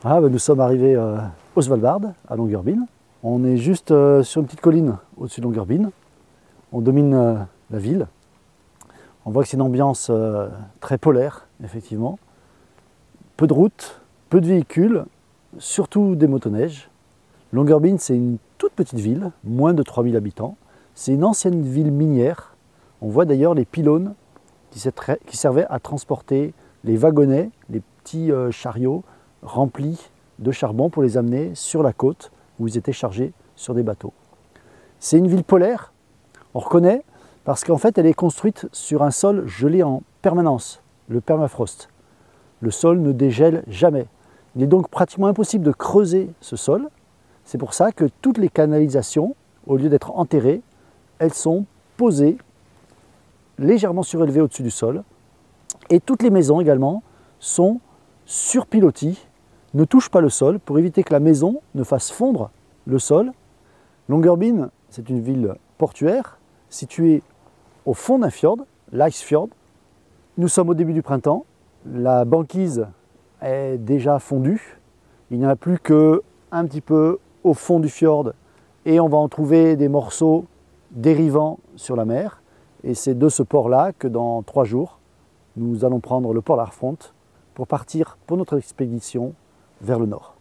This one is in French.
Nous sommes arrivés au Svalbard, à Longyearbyen. On est juste sur une petite colline au-dessus de Longyearbyen. On domine la ville. On voit que c'est une ambiance très polaire, effectivement. Peu de routes, peu de véhicules, surtout des motoneiges. Longyearbyen, c'est une toute petite ville, moins de 3000 habitants. C'est une ancienne ville minière. On voit d'ailleurs les pylônes qui servaient à transporter les wagonnets, les petits chariots remplis de charbon pour les amener sur la côte où ils étaient chargés sur des bateaux. C'est une ville polaire, on reconnaît, parce qu'en fait elle est construite sur un sol gelé en permanence, le permafrost. Le sol ne dégèle jamais. Il est donc pratiquement impossible de creuser ce sol. C'est pour ça que toutes les canalisations, au lieu d'être enterrées, elles sont posées, légèrement surélevées au-dessus du sol. Et toutes les maisons également sont surpilotis, ne touchent pas le sol pour éviter que la maison ne fasse fondre le sol. Longyearbyen, c'est une ville portuaire située au fond d'un fjord, l'Icefjord. Nous sommes au début du printemps, la banquise est déjà fondue, il n'y en a plus qu'un petit peu au fond du fjord et on va en trouver des morceaux dérivant sur la mer. Et c'est de ce port-là que dans 3 jours, nous allons prendre le Polarfront pour partir pour notre expédition vers le nord.